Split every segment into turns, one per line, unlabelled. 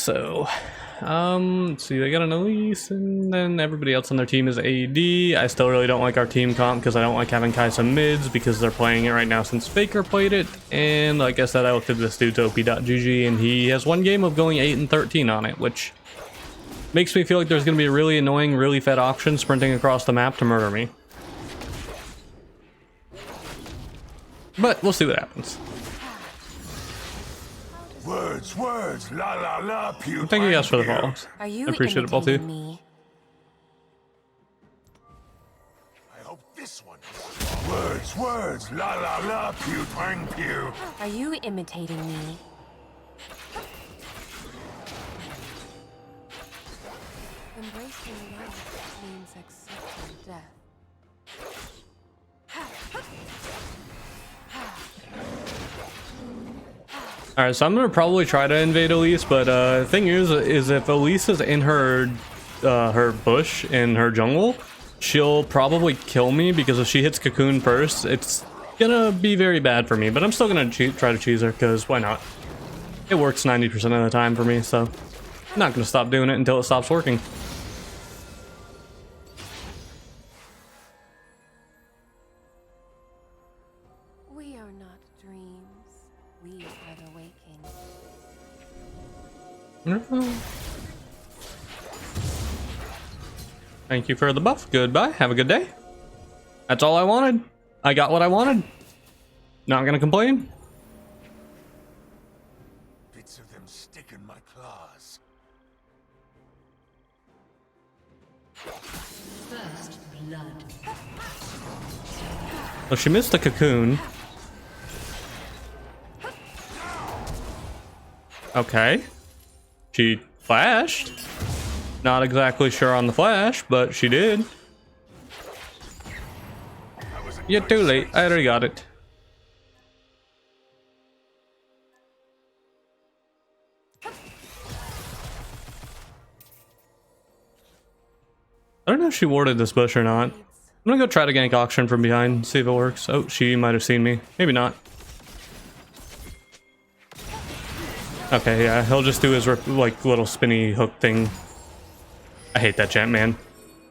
so let's see, they got an Elise, and then everybody else on their team is AD. I still really don't like our team comp because I don't like having Kai'Sa mids because they're playing it right now since Faker played it. And like I said, I looked at this dude's OP.GG and he has one game of going 8-13 on it, which makes me feel like there's going to be a really annoying, really fed auction sprinting across the map to murder me. But we'll see what happens.
Words, la la la, pew.
Thank you guys for the follows.
Are you
I appreciate it, Balti.
me?
I hope this one. Words, la la la, pew twang pew.
Are you imitating me? Embracing love means accepting death.
Alright, so I'm gonna probably try to invade Elise, but the thing is if Elise is in her her bush in her jungle, she'll probably kill me because if she hits Cocoon first, it's gonna be very bad for me. But I'm still gonna try to cheese her because why not? It works 90% of the time for me, so I'm not gonna stop doing it until it stops working.
We are not dreams. We are the waking.
Thank you for the buff. Goodbye. Have a good day. That's all I wanted. I got what I wanted. Not gonna complain.
Bits of them stick in my claws.
First blood.
Well, she missed the cocoon. Okay. She flashed. Not exactly sure on the flash, but she did. You're too late. I already got it. I don't know if she warded this bush or not. I'm gonna go try to gank auction from behind, see if it works. Oh, she might have seen me. Maybe not. Okay, yeah, he'll just do his like little spinny hook thing. I hate that champ, man.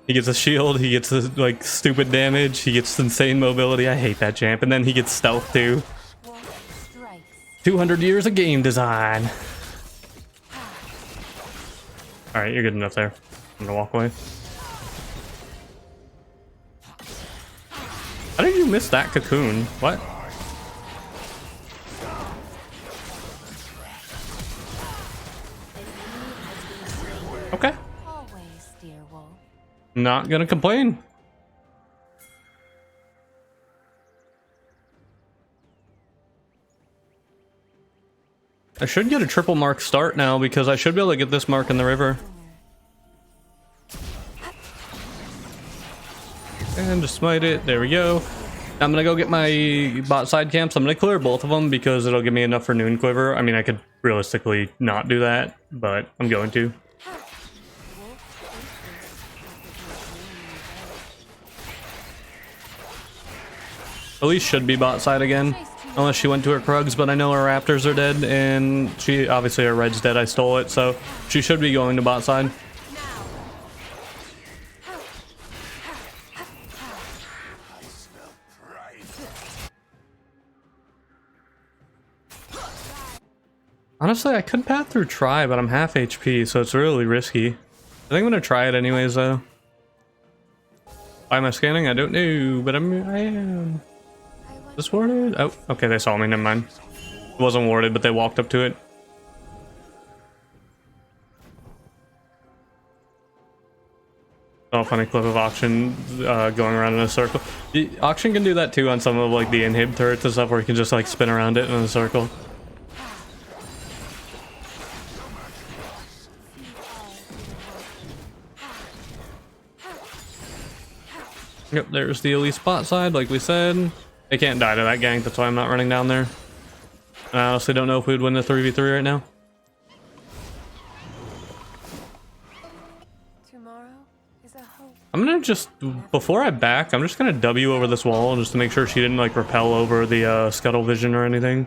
He gets a shield, he gets a, like stupid damage, he gets insane mobility. I hate that champ, and then he gets stealth too. 200 years of game design. All right, you're good enough there. I'm gonna walk away. How did you miss that cocoon? What? Okay.
Always, dear wolf.
Not gonna complain. I should get a triple mark start now because I should be able to get this mark in the river. And just smite it. There we go. I'm gonna go get my bot side camps. I'm gonna clear both of them because it'll give me enough for noon quiver. I mean, I could realistically not do that, but I'm going to. Elise should be bot side again, unless she went to her Krugs, but I know her Raptors are dead, and she obviously her Red's dead. I stole it, so she should be going to bot side. Honestly, I could path through Try, but I'm half HP, so it's really risky. I think I'm gonna try it anyways, though. Why am I scanning? I don't know, but I am. Is this warded? Oh, okay, they saw me. Never mind. It wasn't warded, but they walked up to it. Oh, funny clip of auction going around in a circle. The auction can do that too on some of like the inhib turrets and stuff, where you can just like spin around it in a circle. Yep, there's the Elise spot side, like we said. They can't die to that gank, that's why I'm not running down there. I honestly don't know if we'd win the 3v3 right now.
Tomorrow is a hope.
I'm gonna just, before I back, I'm just gonna W over this wall just to make sure she didn't like repel over the scuttle vision or anything.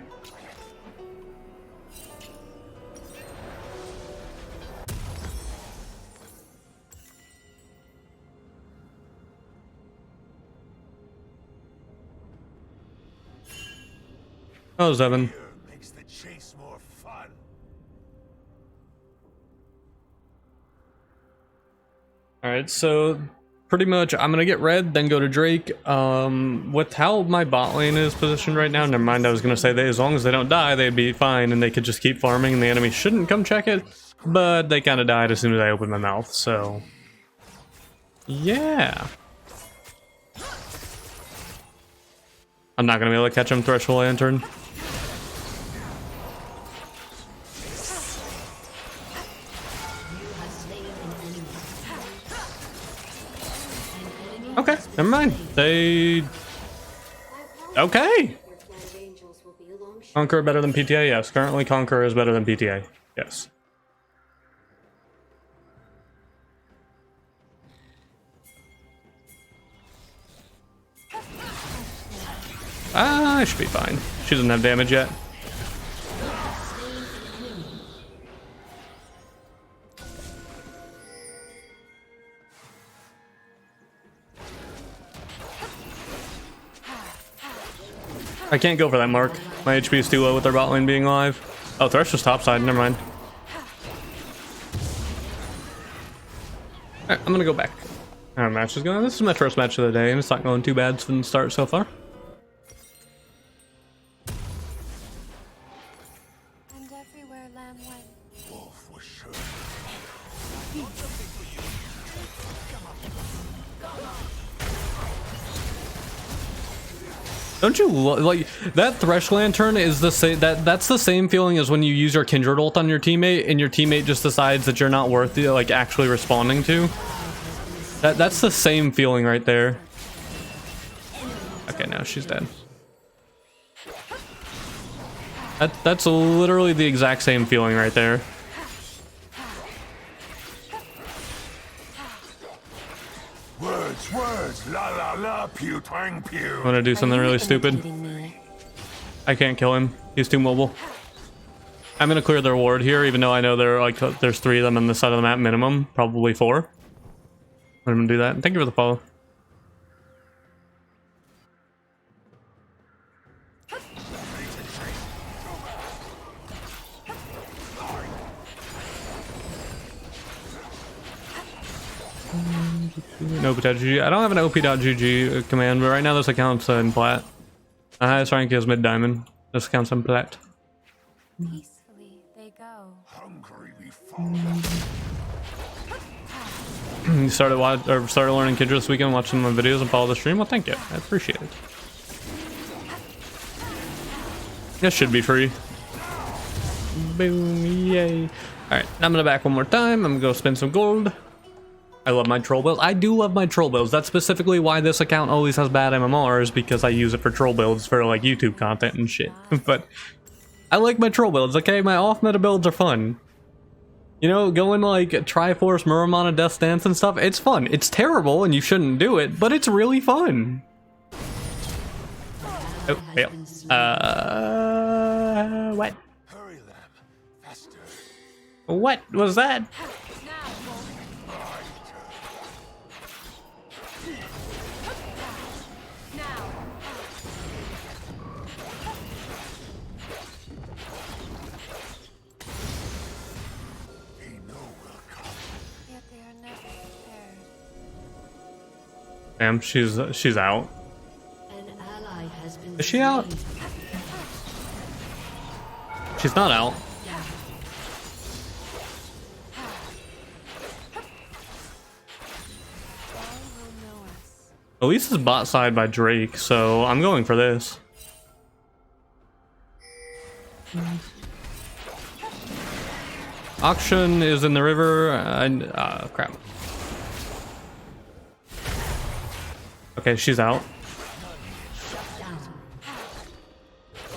Oh, Zevin.
Fear makes the chase more fun.
Alright, so pretty much I'm gonna get red, then go to Drake. With how my bot lane is positioned right now, never mind, I was gonna say that as long as they don't die, they'd be fine and they could just keep farming and the enemy shouldn't come check it. But they kind of died as soon as I opened my mouth, so... yeah. I'm not gonna be able to catch him, Threshold Lantern. Okay, never mind. They... okay! Conqueror better than PTA? Yes. Currently Conqueror is better than PTA. Yes. I should be fine. She doesn't have damage yet. I can't go for that mark. My HP is too low with their bot lane being live. Oh, Thresh was topside. Never mind. Alright, I'm gonna go back. Our match is going. This is my first match of the day, and it's not going too bad from the start so far.
And everywhere Lamb went.
Wolf was sure.
Don't you like that Thresh Lantern is the same? That's the same feeling as when you use your Kindred ult on your teammate, and your teammate just decides that you're not worth it, like actually responding to. That's the same feeling right there. Okay, now she's dead. That's literally the exact same feeling right there.
Words, la la la, pew twang pew.
I'm gonna do something really stupid. I can't kill him. He's too mobile. I'm gonna clear their ward here, even though I know there are like there's 3 of them on this side of the map minimum, probably 4. I'm gonna do that. Thank you for the follow. No GG. I don't have an op.gg command, but right now this account's in plat. My highest rank is mid diamond. This account's in plat.
Peacefully they go.
Hungry we fall.
You started learning Kindred this weekend, watching my videos and follow the stream. Well, thank you. I appreciate it. This should be free. Boom! Yay! All right, I'm gonna back one more time. I'm gonna go spend some gold. I love my troll builds. I do love my troll builds. That's specifically why this account always has bad MMRs, because I use it for troll builds for like YouTube content and shit. But I like my troll builds, okay? My off-meta builds are fun. You know, going like Triforce, Muramana, Death Stance and stuff, it's fun. It's terrible and you shouldn't do it, but it's really fun. Oh, fail. What?
Hurry, Lamb, faster.
What was that? Damn, she's out. Is she out? She's not out. At least it's bot side by Drake, so I'm going for this. Auction is in the river, and crap. Okay, she's out.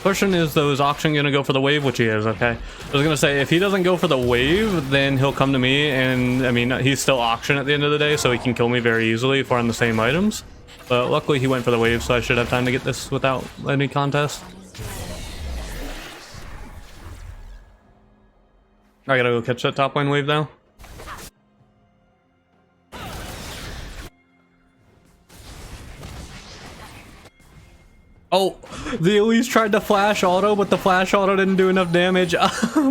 Question is though, is Auction gonna go for the wave? Which he is, okay. I was gonna say, if he doesn't go for the wave, then he'll come to me, and I mean, he's still Auction at the end of the day, so he can kill me very easily if we're on the same items. But luckily he went for the wave, so I should have time to get this without any contest. I gotta go catch that top lane wave now. Oh, the Elise tried to flash auto, but the flash auto didn't do enough damage.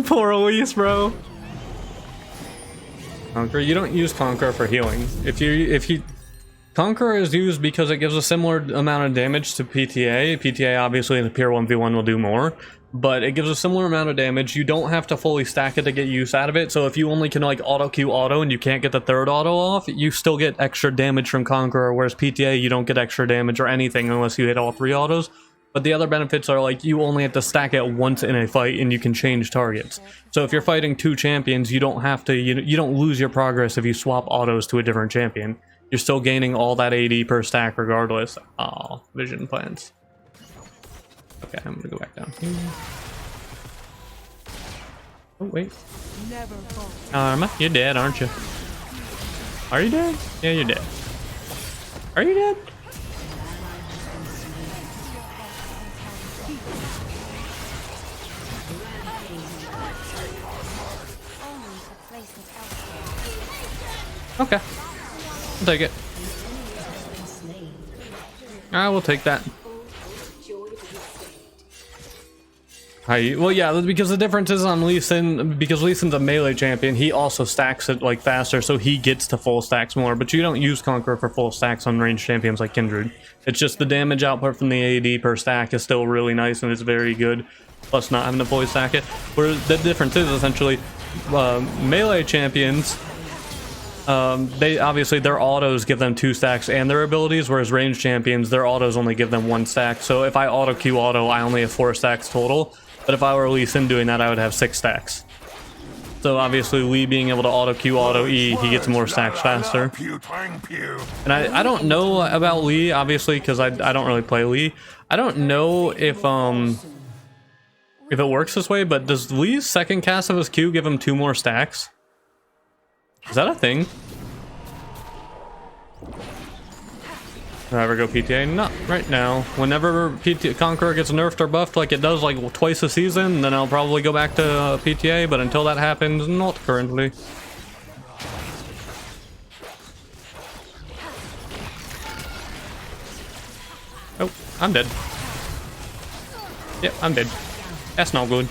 Poor Elise, bro. Conqueror, you don't use Conqueror for healing. If you Conqueror is used because it gives a similar amount of damage to PTA. PTA obviously in the pure 1v1 will do more, but it gives a similar amount of damage. You don't have to fully stack it to get use out of it. So if you only can like auto Q auto and you can't get the third auto off, you still get extra damage from Conqueror, whereas PTA you don't get extra damage or anything unless you hit all 3 autos. But the other benefits are like you only have to stack it once in a fight and you can change targets. So if you're fighting 2 champions, you don't have to, you don't lose your progress if you swap autos to a different champion. You're still gaining all that AD per stack regardless. Oh, vision plans. Okay, I'm gonna go back down here. Oh, wait. Karma, you're dead, aren't you? Are you dead? Yeah, you're dead. Are you dead? Okay. I'll take it. I will take that. Well, yeah, because the difference is on Lee Sin, because Lee Sin's a melee champion, he also stacks it like faster, so he gets to full stacks more, but you don't use Conqueror for full stacks on ranged champions like Kindred. It's just the damage output from the AD per stack is still really nice and it's very good, plus not having to fully stack it. Where the difference is essentially, melee champions, they obviously their autos give them 2 stacks and their abilities, whereas ranged champions their autos only give them 1 stack. So if I auto Q auto, I only have 4 stacks total, but if I were Lee Sin doing that, I would have 6 stacks. So obviously Lee being able to auto Q auto E, he gets more stacks faster. And I don't know about Lee obviously because I don't really play Lee. I don't know if it works this way, but does Lee's second cast of his Q give him 2 more stacks? Is that a thing? Do I ever go PTA? Not right now. Whenever Conqueror gets nerfed or buffed like it does like twice a season, then I'll probably go back to PTA, but until that happens, not currently. Oh, I'm dead. Yep, I'm dead. That's not good.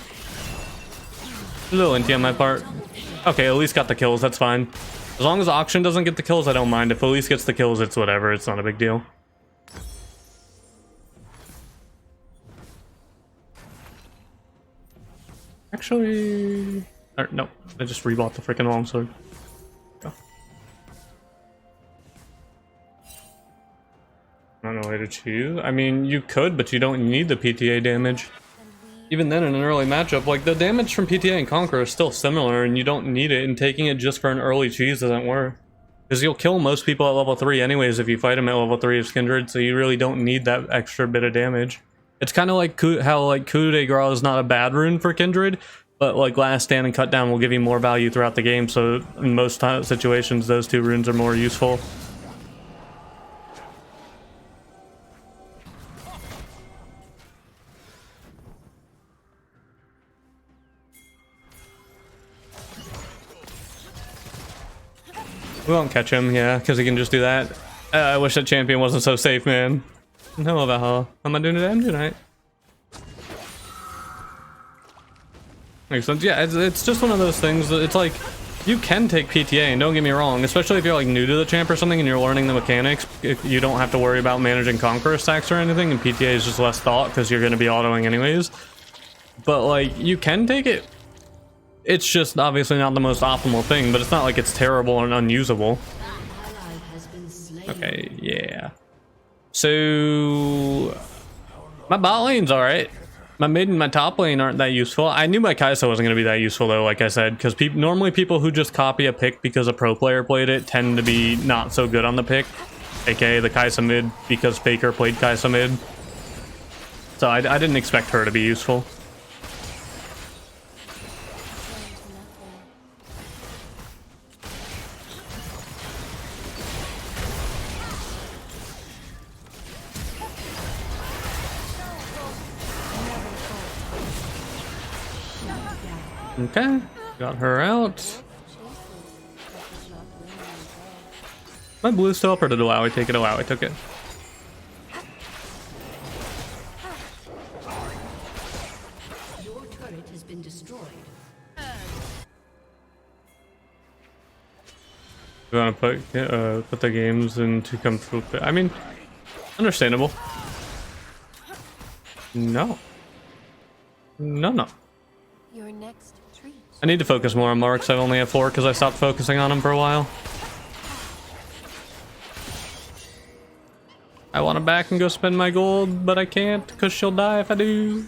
A little inty on my part. Okay, Elise got the kills, that's fine. As long as Auction doesn't get the kills, I don't mind. If Elise gets the kills, it's whatever, it's not a big deal. Actually... no, I just rebought the freaking longsword. Go. I don't know way to choose. I mean, you could, but you don't need the PTA damage. Even then, in an early matchup, like, the damage from PTA and Conqueror is still similar, and you don't need it, and taking it just for an early cheese doesn't work. Because you'll kill most people at level 3 anyways if you fight them at level 3 as Kindred, so you really don't need that extra bit of damage. It's kind of like how, like, Coup de Grace is not a bad rune for Kindred, but, like, Last Stand and Cut Down will give you more value throughout the game, so in most situations, those 2 runes are more useful. We won't catch him, yeah, because he can just do that. I wish that champion wasn't so safe, man. Hello, Valhalla. How am I doing today? I'm doing alright. Makes sense. Yeah, it's just one of those things that it's like, you can take PTA, and don't get me wrong, especially if you're like new to the champ or something and you're learning the mechanics, you don't have to worry about managing Conqueror stacks or anything, and PTA is just less thought because you're going to be autoing anyways. But like, you can take it. It's just obviously not the most optimal thing, but it's not like it's terrible and unusable. Okay, yeah. So my bot lane's alright. My mid and my top lane aren't that useful. I knew my Kai'Sa wasn't going to be that useful though, like I said, because normally people who just copy a pick because a pro player played it tend to be not so good on the pick. AKA the Kai'Sa mid because Faker played Kai'Sa mid. So I didn't expect her to be useful. Okay, got her out. My blue still up or did Alawi take it? Alawi took it. We want to put the games into Kung Fu. I mean, understandable. No. No.
Your next treat.
I need to focus more on marks. I only have 4 because I stopped focusing on them for a while. I want to back and go spend my gold, but I can't because she'll die if I do.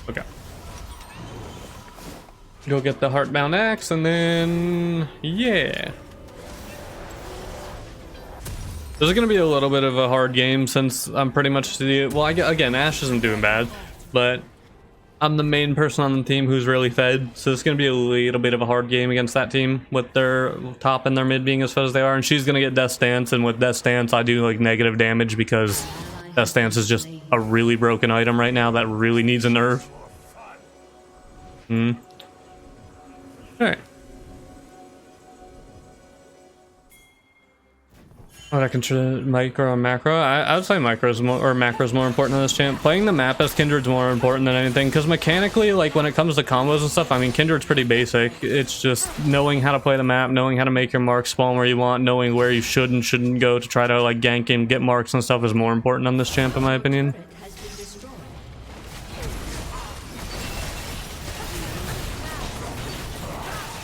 Okay. Go get the Heartbound Axe and then, yeah. This is going to be a little bit of a hard game since I'm pretty much well, again, Ashe isn't doing bad, but I'm the main person on the team who's really fed, so it's going to be a little bit of a hard game against that team with their top and their mid being as fed as they are, and she's going to get Death Stance, and with Death Stance I do like negative damage because Death Stance is just a really broken item right now that really needs a nerf. Alright. Would I consider micro or macro? I would say micro's macro's more important in this champ. Playing the map as Kindred's more important than anything, because mechanically, like when it comes to combos and stuff, I mean Kindred's pretty basic. It's just knowing how to play the map, knowing how to make your marks spawn where you want, knowing where you should and shouldn't go to try to like gank and get marks and stuff is more important on this champ in my opinion.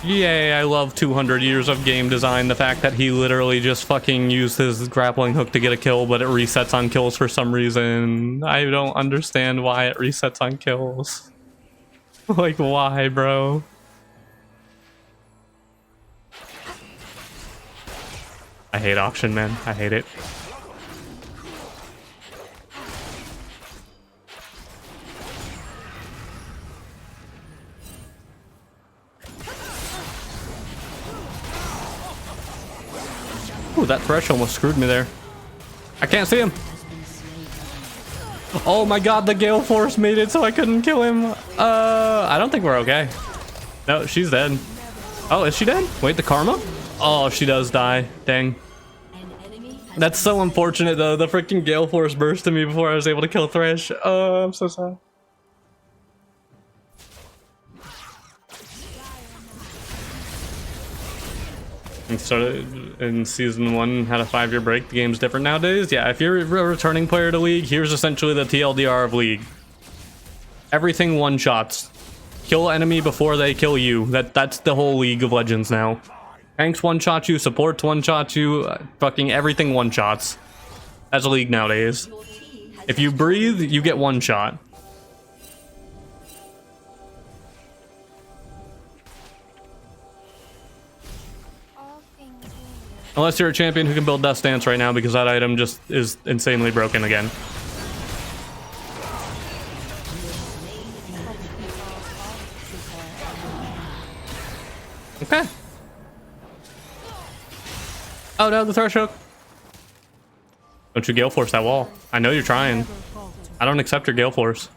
Yay, I love 200 years of game design. The fact that he literally just fucking used his grappling hook to get a kill, but it resets on kills for some reason. I don't understand why it resets on kills. Like, why, bro? I hate auction, man. I hate it. Ooh, that thresh almost screwed me there. I can't see him. Oh my god, the Gale Force made it so I couldn't kill him. I don't think we're okay. No, she's dead. Oh, is she dead? Wait, the Karma? Oh, she does die. Dang. That's so unfortunate though. The freaking Gale Force bursted me before I was able to kill Thresh. Oh, I'm so sad. And started in season 1, had a 5-year break. The game's different nowadays. Yeah, if you're a returning player to League, here's essentially the TLDR of League. Everything one-shots. Kill enemy before they kill you. That's the whole League of Legends now. Tanks one-shot you, supports one-shot you, fucking everything one-shots. That's League nowadays. If you breathe, you get one-shot. Unless you're a champion who can build Death Stance right now, because that item just is insanely broken again. Okay. Oh no, the Thresh hook. Don't you Gale Force that wall. I know you're trying. I don't accept your Gale Force.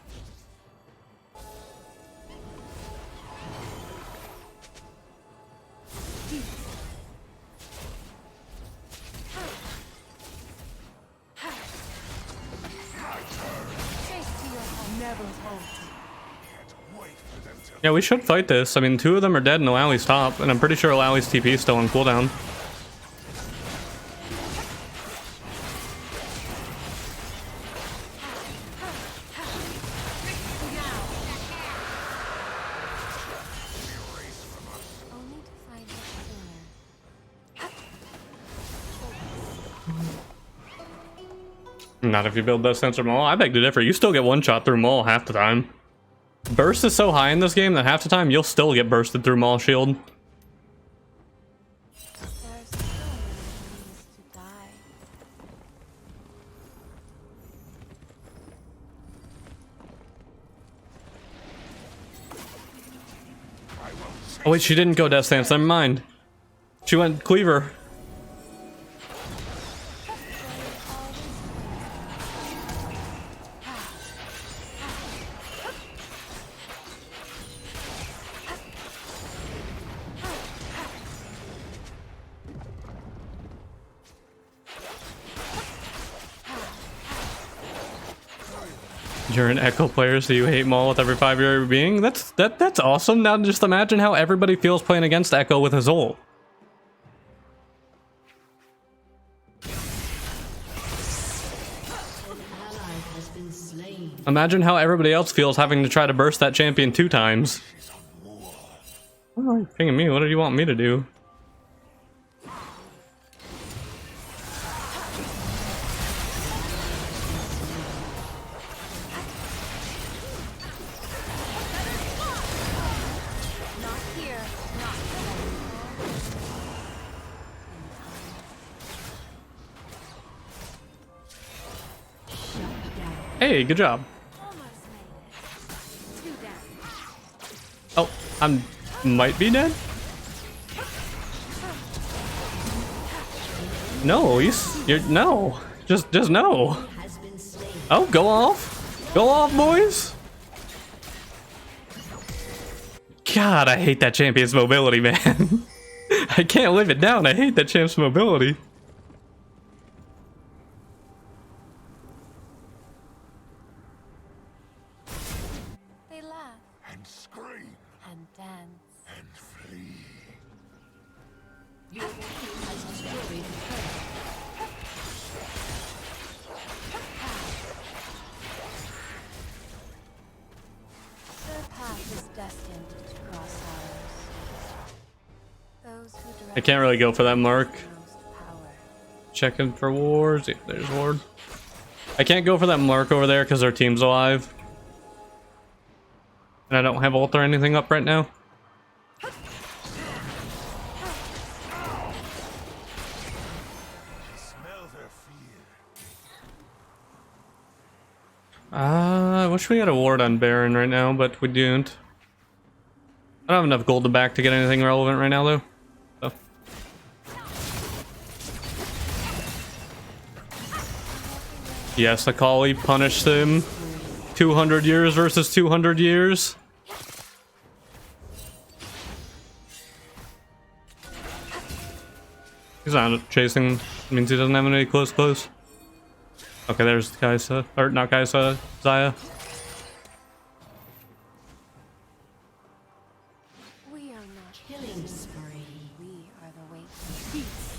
Yeah, we should fight this. I mean, 2 of them are dead and Alawi's top, and I'm pretty sure Alawi's TP is still on cooldown. Not if you build those sensor Maul. I beg to differ. You still get one shot through Maul half the time. Burst is so high in this game that half the time you'll still get bursted through Maul shield. Oh wait, she didn't go Death Stance, never mind. She went Cleaver. You're an Echo player, so you hate Maul with every fiber of your being? That's awesome. Now just imagine how everybody feels playing against Echo with his ult. Imagine how everybody else feels having to try to burst that champion 2 times. Oh, you're pinging me. What did you want me to do?
Not here, not
Hey, good job.
almost made it. 2 down.
Oh, might be dead? No, you're no. Just no. Oh, go off. Go off, boys. God, I hate that champion's mobility, man. I can't live it down. I hate that champ's mobility.
They laugh
And scream
and dance.
and flee.
Their path is destined to cross ours. Those who
I can't really go for that mark.
most power.
Checking for wards. Yeah, there's ward. I can't go for that mark over there because our team's alive. And I don't have ult or anything up right now.
Smell their fear.
I wish we had a ward on Baron right now, but we don't. I don't have enough gold to back to get anything relevant right now, though. So. Yes, Akali punished him. 200 years versus 200 years. He's not chasing. Means he doesn't have any close. Okay, there's Kaisa. Or not Kaisa, Zaya.
We are not killing spree. We are the wait for peace.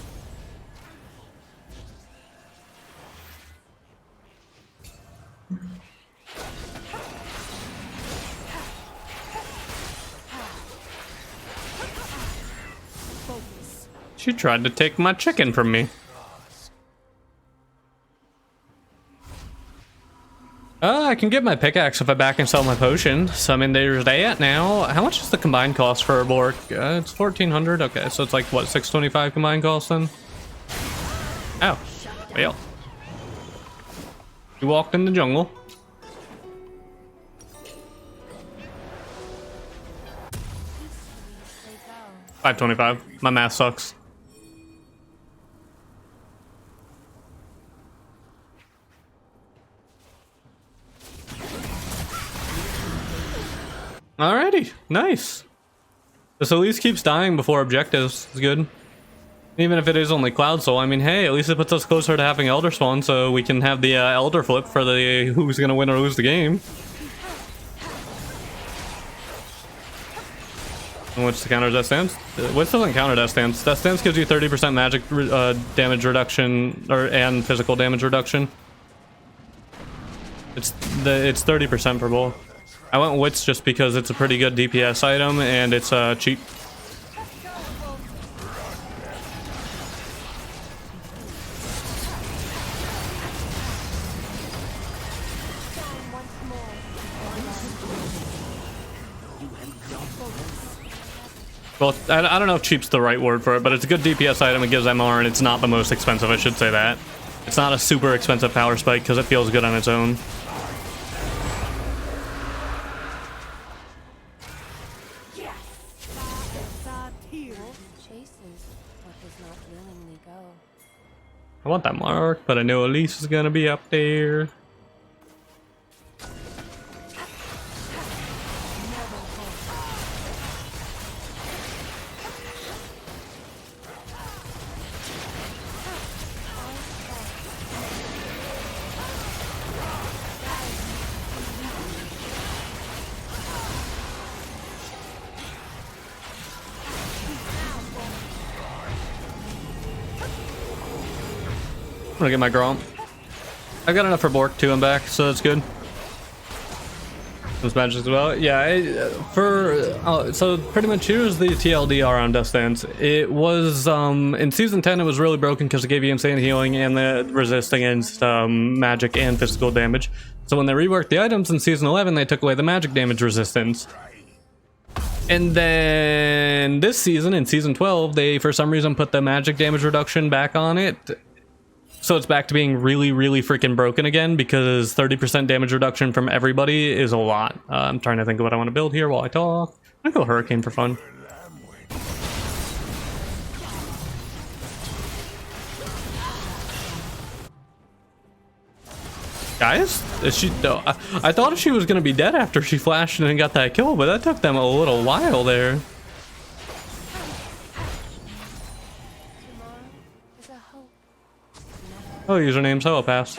Focus.
She tried to take my chicken from me. I can get my pickaxe if I back and sell my potion. So, I mean, there's that now. How much is the combined cost for a Bork? It's 1,400. Okay, so it's like, what, 625 combined cost then? Oh, well. You walked in the jungle.
They go.
525. My math sucks. Alrighty, nice. This at least keeps dying before objectives. It's good. Even if it is only Cloud Soul, I mean, hey, at least it puts us closer to having Elder Spawn, so we can have the Elder Flip for the who's gonna win or lose the game. And which counter death stance? Which doesn't counter death stance. Death stance gives you 30% magic damage reduction and physical damage reduction. It's 30% for both. I went Wits just because it's a pretty good DPS item and it's cheap. Well, I don't know if cheap's the right word for it, but it's a good DPS item. It gives MR and it's not the most expensive, I should say that. It's not a super expensive power spike because it feels good on its own.
Chases what does not willingly go.
I want that mark, but I know Elise is gonna be up there. I'm gonna get my Gromp. I got enough for Bork too. I'm back, so that's good. Those magic as well. Yeah, so pretty much here's the TLDR on Death Stance. It was in season 10 it was really broken because it gave you insane healing and the resist against magic and physical damage. So when they reworked the items in season 11, they took away the magic damage resistance. And then this season, in season 12, they for some reason put the magic damage reduction back on it. So it's back to being really, really freaking broken again, because 30% damage reduction from everybody is a lot. I'm trying to think of what I want to build here while I talk. I'm gonna go Hurricane for fun. Guys, is she? No, I thought she was gonna be dead after she flashed and got that kill, but that took them a little while there. Oh, username Pass.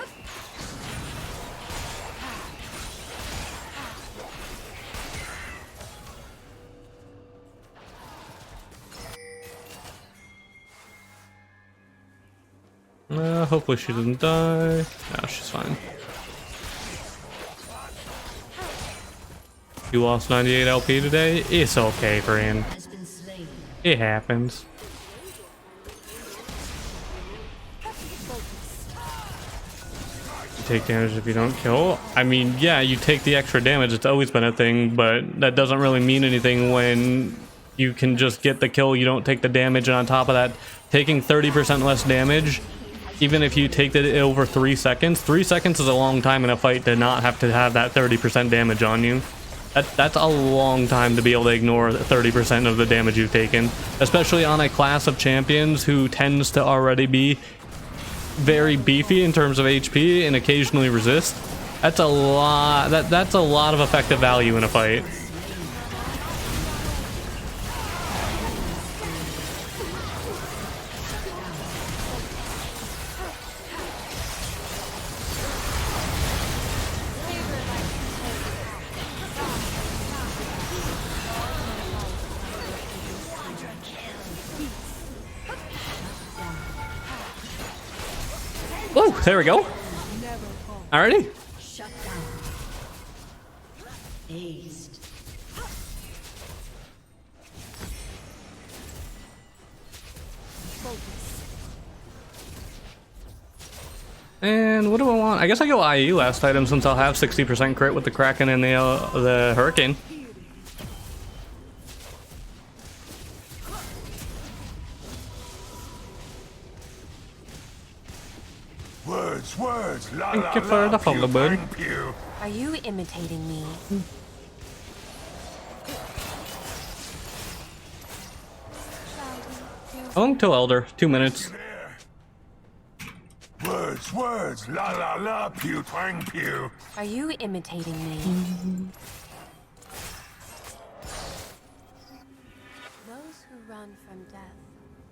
Hopefully she doesn't die. No, she's fine. You lost 98 LP today? It's okay, Brian. It happens. Take damage if you don't kill. I mean, yeah, you take the extra damage. It's always been a thing, but that doesn't really mean anything when you can just get the kill. You don't take the damage, and on top of that, taking 30% less damage, even if you take it over 3 seconds. 3 seconds is a long time in a fight to not have to have that 30% damage on you. That's a long time to be able to ignore 30% of the damage you've taken, especially on a class of champions who tends to already be very beefy in terms of HP and occasionally resist. That's a lot. That's a lot of effective value in a fight. Whoa, there we go. Alrighty.
Shut down. Aced.
And what do I want? I guess I go IE last item since I'll have 60% crit with the Kraken and the Hurricane.
Words, la
Thank
la
you for
la,
the follow, bud.
thank you.
Are you imitating me?
How long till Elder? 2 minutes.
Words, la la la, pew twang pew.
Are you imitating me? Those who run from death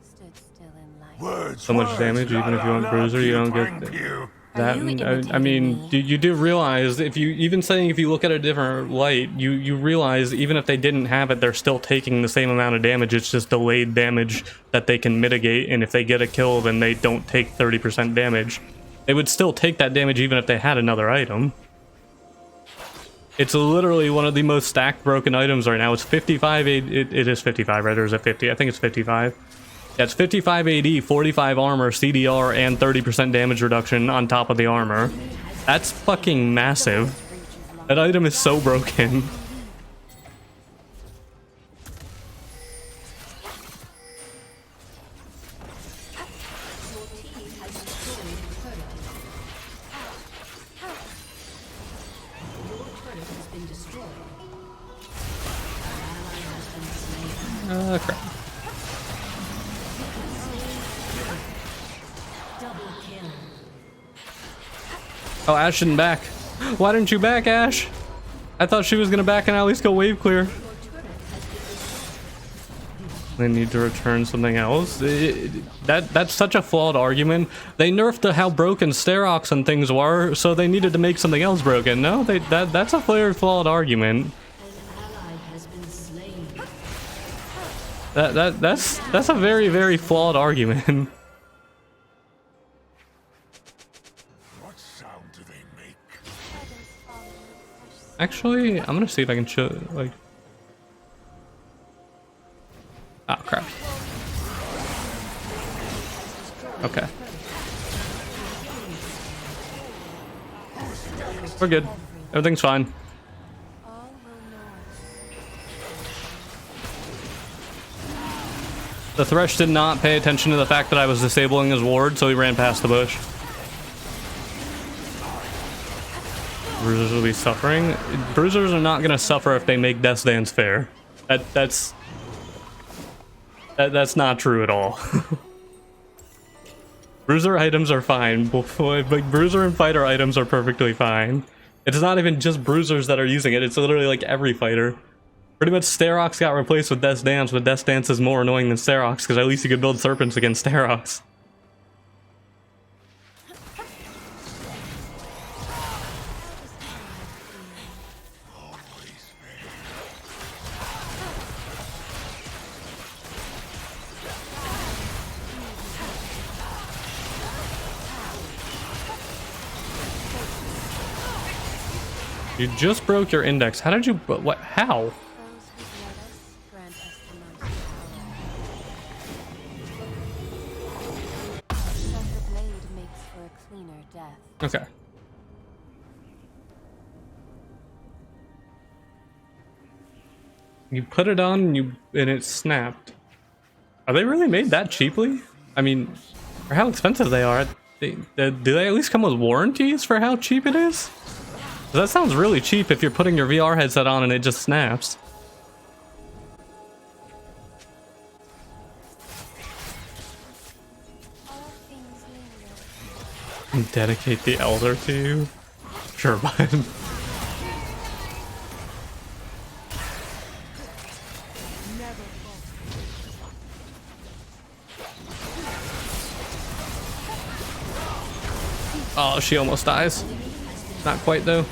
stood still in life.
Words,
So much damage,
la,
even if you
la,
want
la,
Bruiser, you
pew,
don't
twang,
get
pew.
that.
Are you
I
imitating
mean,
me?
you do realize if you even saying if you look at a different light, you realize even if they didn't have it, they're still taking the same amount of damage. It's just delayed damage that they can mitigate, and if they get a kill, then they don't take 30% damage. They would still take that damage even if they had another item. It's literally one of the most stacked broken items right now. It's 55. It is 55, right? Or is it 50? I think it's 55. Yeah, it's 55 AD, 45 armor, CDR, and 30% damage reduction on top of the armor. That's fucking massive. That item is so broken. Crap. Oh, Ash isn't back. Why didn't you back, Ash? I thought she was gonna back and at least go wave clear. They need to return something else. That's such a flawed argument. They nerfed how broken Sterox and things were, so they needed to make something else broken. No, that's a very flawed argument. That's a very, very flawed argument. Actually, I'm gonna see if I can show, like... Oh, crap. Okay. We're good. Everything's fine.
All will know.
The Thresh did not pay attention to the fact that I was disabling his ward, so he ran past the bush. Bruisers will be suffering. Bruisers are not gonna suffer if they make Death's Dance fair. That's not true at all. Bruiser items are fine. Like, Bruiser and fighter items are perfectly fine. It's not even just Bruisers that are using it. It's literally like every fighter. Pretty much Sterox got replaced with Death's Dance, but Death's Dance is more annoying than Sterox because at least you could build Serpents against Sterox. You just broke your index. How did you... What? How?
Those who dread us grant us the most power. Sharper blade makes for a cleaner death.
Okay. You put it on and it snapped. Are they really made that cheaply? I mean, for how expensive they are, do they at least come with warranties for how cheap it is? That sounds really cheap if you're putting your VR headset on and it just snaps.
All things linger.
Dedicate the Elder to you? Sure, bud. Oh, she almost dies. Not quite, though.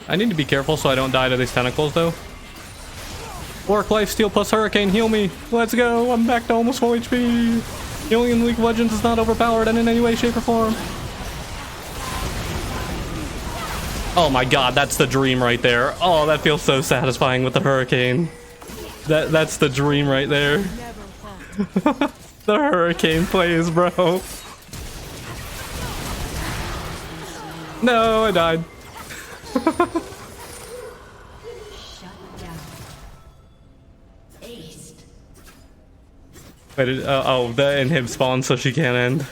I need to be careful so I don't die to these tentacles, though. Orc lifesteal plus hurricane, heal me. Let's go. I'm back to almost full HP. Healing in League of Legends is not overpowered in any way, shape, or form. Oh my god, that's the dream right there. Oh, that feels so satisfying with the hurricane. That's the dream right there. The hurricane plays, bro. No, I died.
Shut down. Aced.
Wait, oh, the inhib spawns so she can't end.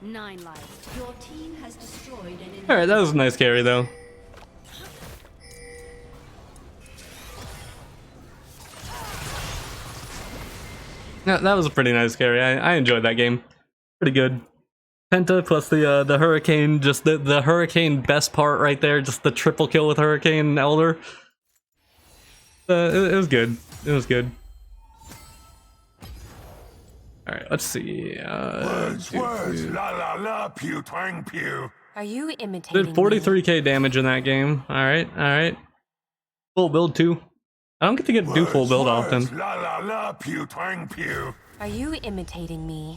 9 lives.
Your team has destroyed an
Alright, that was a nice carry, though. Yeah, that was a pretty nice carry. I enjoyed that game. Pretty good. Penta plus the Hurricane, just the Hurricane best part right there, just the triple kill with Hurricane and Elder. It was good. It was good. Alright, let's see.
Words, la la la, pew twang pew.
Are you imitating
Did 43k damage in that game. Alright, alright. Full build too. I don't get to do full build often.
La la la, pew twang pew.
Are you imitating me?